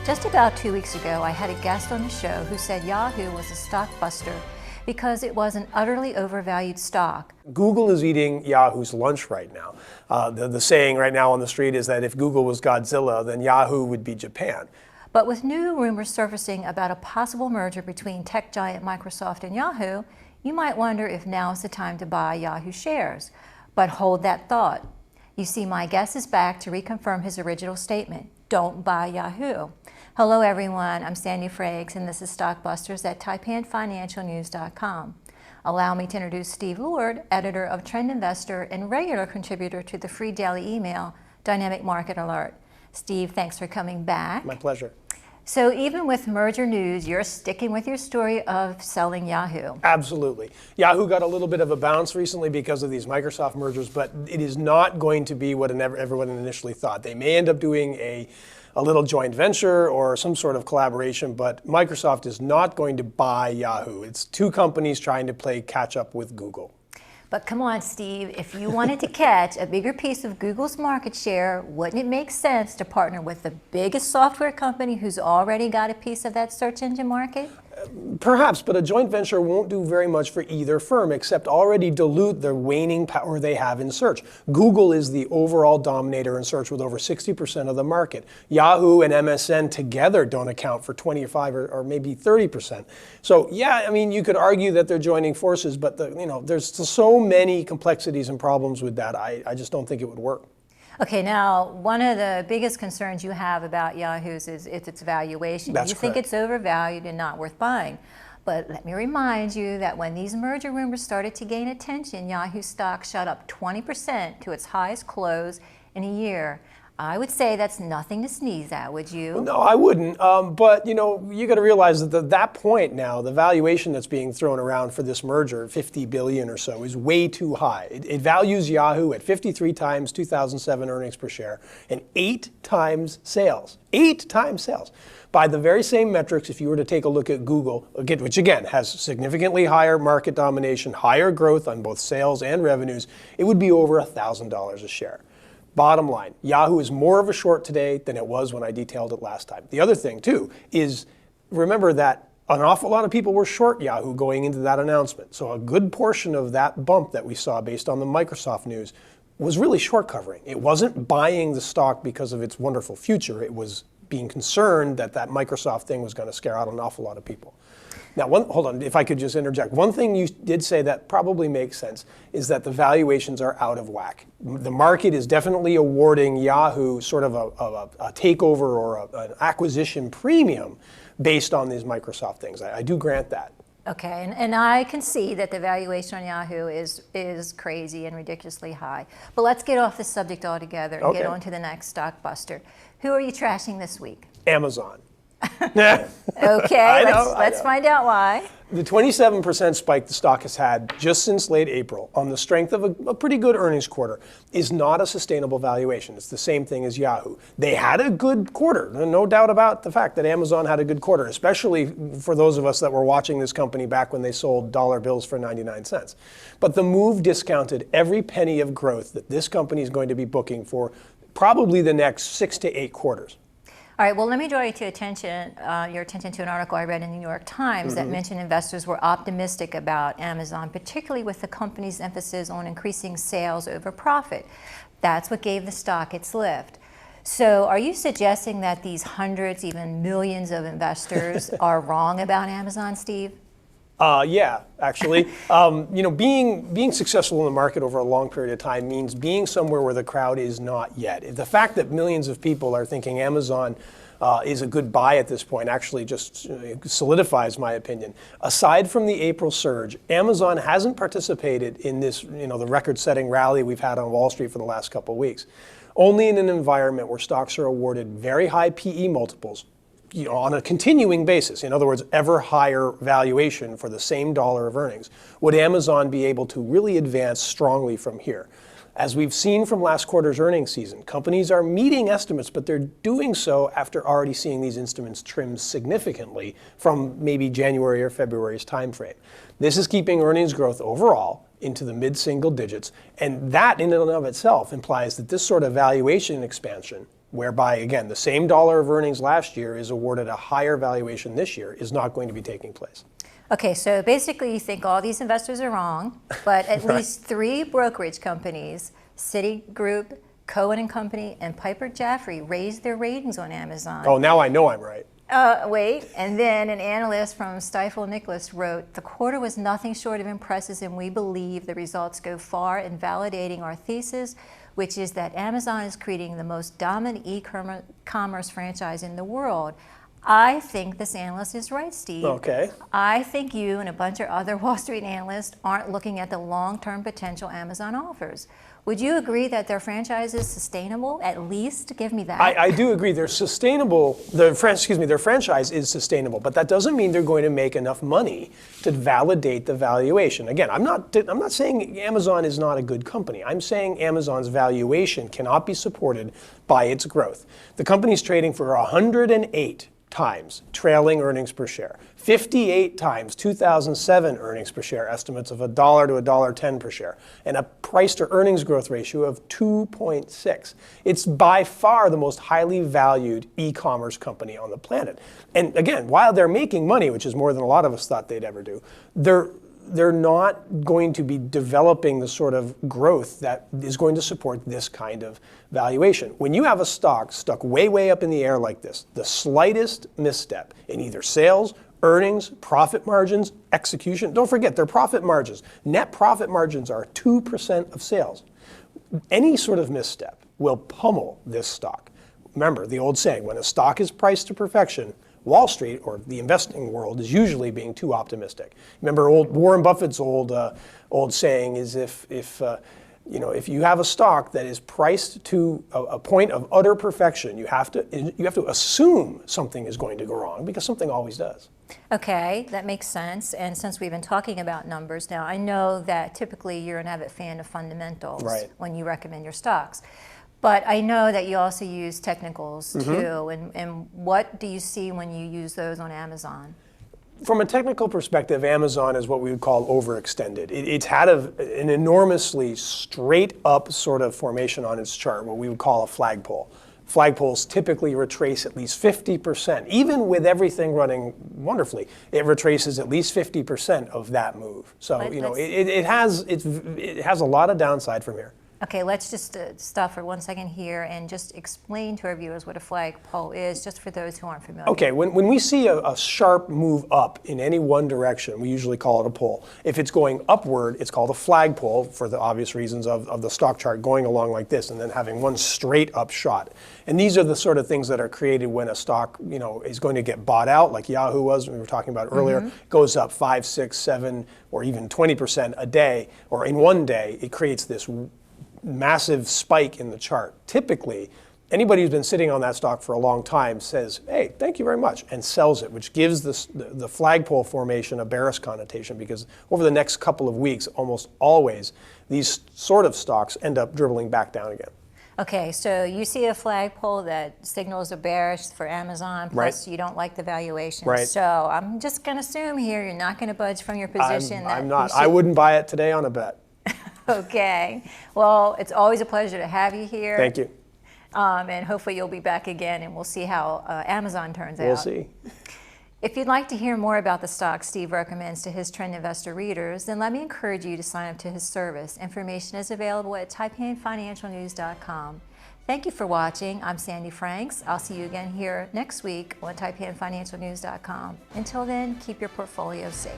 Just about 2 weeks ago, I had a guest on the show who said Yahoo was a stock buster because it was an utterly overvalued stock. Google is eating Yahoo's lunch right now. The saying right now on the street is that if Google was Godzilla, then Yahoo would be Japan. But with new rumors surfacing about a possible merger between tech giant Microsoft and Yahoo, you might wonder if now is the time to buy Yahoo shares. But hold that thought. You see, my guest is back to reconfirm his original statement. Don't buy Yahoo. Hello everyone, I'm Sandy Frakes and this is Stockbusters at TaipanFinancialNews.com. Allow me to introduce Steve Lord, editor of Trend Investor and regular contributor to the free daily email, Dynamic Market Alert. Steve, thanks for coming back. My pleasure. So even with merger news, you're sticking with your story of selling Yahoo. Absolutely. Yahoo got a little bit of a bounce recently because of these Microsoft mergers, but it is not going to be what everyone initially thought. They may end up doing a little joint venture or some sort of collaboration, but Microsoft is not going to buy Yahoo. It's two companies trying to play catch up with Google. But come on, Steve, if you wanted to catch a bigger piece of Google's market share, wouldn't it make sense to partner with the biggest software company who's already got a piece of that search engine market? Perhaps, but a joint venture won't do very much for either firm except already dilute the waning power they have in search. Google is the overall dominator in search with over 60% of the market. Yahoo and MSN together don't account for 25 or maybe 30%. So yeah, I mean, you could argue that they're joining forces, but there's so many complexities and problems with that. I just don't think it would work. Okay, now one of the biggest concerns you have about Yahoo's is its valuation. That's you think correct. it's overvalued and not worth buying. But let me remind you that when these merger rumors started to gain attention, Yahoo stock shot up 20% to its highest close in a year. I would say that's nothing to sneeze at, would you? No, I wouldn't. But you got to realize that at that point now, the valuation that's being thrown around for this merger, 50 billion or so, is way too high. It values Yahoo at 53 times 2007 earnings per share and 8 times sales. 8 times sales. By the very same metrics, if you were to take a look at Google, which again has significantly higher market domination, higher growth on both sales and revenues, it would be over $1,000 a share. Bottom line, Yahoo is more of a short today than it was when I detailed it last time. The other thing, too, is remember that an awful lot of people were short Yahoo going into that announcement. So a good portion of that bump that we saw based on the Microsoft news was really short covering. It wasn't buying the stock because of its wonderful future. It was being concerned that Microsoft thing was going to scare out an awful lot of people. Now, hold on, if I could just interject. One thing you did say that probably makes sense is that the valuations are out of whack. The market is definitely awarding Yahoo sort of a takeover or an acquisition premium based on these Microsoft things. I do grant that. Okay, and I can see that the valuation on Yahoo is crazy and ridiculously high. But let's get off this subject altogether and get on to the next stockbuster. Who are you trashing this week? Amazon. Okay, let's find out why. The 27% spike the stock has had just since late April on the strength of a pretty good earnings quarter is not a sustainable valuation. It's the same thing as Yahoo. They had a good quarter, no doubt about the fact that Amazon had a good quarter, especially for those of us that were watching this company back when they sold dollar bills for 99 cents. But the move discounted every penny of growth that this company is going to be booking for probably the next 6 to 8 quarters. All right, well, let me draw your attention to an article I read in the New York Times that mentioned investors were optimistic about Amazon, particularly with the company's emphasis on increasing sales over profit. That's what gave the stock its lift. So are you suggesting that these hundreds, even millions of investors are wrong about Amazon, Steve? Yeah, actually. Being successful in the market over a long period of time means being somewhere where the crowd is not yet. The fact that millions of people are thinking Amazon is a good buy at this point actually just solidifies my opinion. Aside from the April surge, Amazon hasn't participated in this, the record-setting rally we've had on Wall Street for the last couple of weeks. Only in an environment where stocks are awarded very high PE multiples, on a continuing basis, in other words, ever higher valuation for the same dollar of earnings, would Amazon be able to really advance strongly from here. As we've seen from last quarter's earnings season, companies are meeting estimates, but they're doing so after already seeing these estimates trimmed significantly from maybe January or February's timeframe. This is keeping earnings growth overall into the mid-single digits, and that in and of itself implies that this sort of valuation expansion whereby, again, the same dollar of earnings last year is awarded a higher valuation this year, is not going to be taking place. Okay, so basically you think all these investors are wrong, but at least 3 brokerage companies, Citigroup, Cohen and Company, and Piper Jaffray, raised their ratings on Amazon. Oh, now I know I'm right. Wait, and then an analyst from Stifel Nicholas wrote, "The quarter was nothing short of impressive, and we believe the results go far in validating our thesis, which is that Amazon is creating the most dominant e-commerce franchise in the world." I think this analyst is right, Steve. Okay. I think you and a bunch of other Wall Street analysts aren't looking at the long-term potential Amazon offers. Would you agree that their franchise is sustainable? At least give me that. I do agree. They're sustainable. Their franchise is sustainable, but that doesn't mean they're going to make enough money to validate the valuation. Again, I'm not saying Amazon is not a good company. I'm saying Amazon's valuation cannot be supported by its growth. The company's trading for 108 times trailing earnings per share, 58 times 2007 earnings per share estimates of $1 to $1.10 per share, and a price to earnings growth ratio of 2.6. It's by far the most highly valued e-commerce company on the planet. And again, while they're making money, which is more than a lot of us thought they'd ever do, they're not going to be developing the sort of growth that is going to support this kind of valuation. When you have a stock stuck way, way up in the air like this, the slightest misstep in either sales, earnings, profit margins, execution, don't forget their profit margins. Net profit margins are 2% of sales. Any sort of misstep will pummel this stock. Remember the old saying, when a stock is priced to perfection, Wall Street, or the investing world, is usually being too optimistic. Remember Warren Buffett's old saying is if you have a stock that is priced to a point of utter perfection, you have to assume something is going to go wrong, because something always does. Okay, that makes sense. And since we've been talking about numbers now, I know that typically you're an avid fan of fundamentals when you recommend your stocks. But I know that you also use technicals too, and what do you see when you use those on Amazon? From a technical perspective, Amazon is what we would call overextended. It's had an enormously straight up sort of formation on its chart, what we would call a flagpole. Flagpoles typically retrace at least 50%. Even with everything running wonderfully, it retraces at least 50% of that move. So it has a lot of downside from here. Okay, let's just stop for 1 second here and just explain to our viewers what a flagpole is, just for those who aren't familiar. Okay, when we see a sharp move up in any one direction, we usually call it a pole. If it's going upward, it's called a flagpole, for the obvious reasons of the stock chart going along like this and then having one straight up shot. And these are the sort of things that are created when a stock is going to get bought out, like Yahoo was, we were talking about earlier, goes up 5, 6, 7, or even 20% a day, or in one day. It creates this massive spike in the chart. Typically, anybody who's been sitting on that stock for a long time says, "Hey, thank you very much," and sells it, which gives the flagpole formation a bearish connotation, because over the next couple of weeks, almost always, these sort of stocks end up dribbling back down again. Okay, so you see a flagpole that signals a bearish for Amazon, plus you don't like the valuation. Right. So I'm just going to assume here you're not going to budge from your position. I'm not. I wouldn't buy it today on a bet. Okay. Well, it's always a pleasure to have you here. Thank you. And hopefully you'll be back again, and we'll see how Amazon turns out. We'll see. If you'd like to hear more about the stocks Steve recommends to his Trend Investor readers, then let me encourage you to sign up to his service. Information is available at taipanfinancialnews.com. Thank you for watching. I'm Sandy Franks. I'll see you again here next week on taipanfinancialnews.com. Until then, keep your portfolio safe.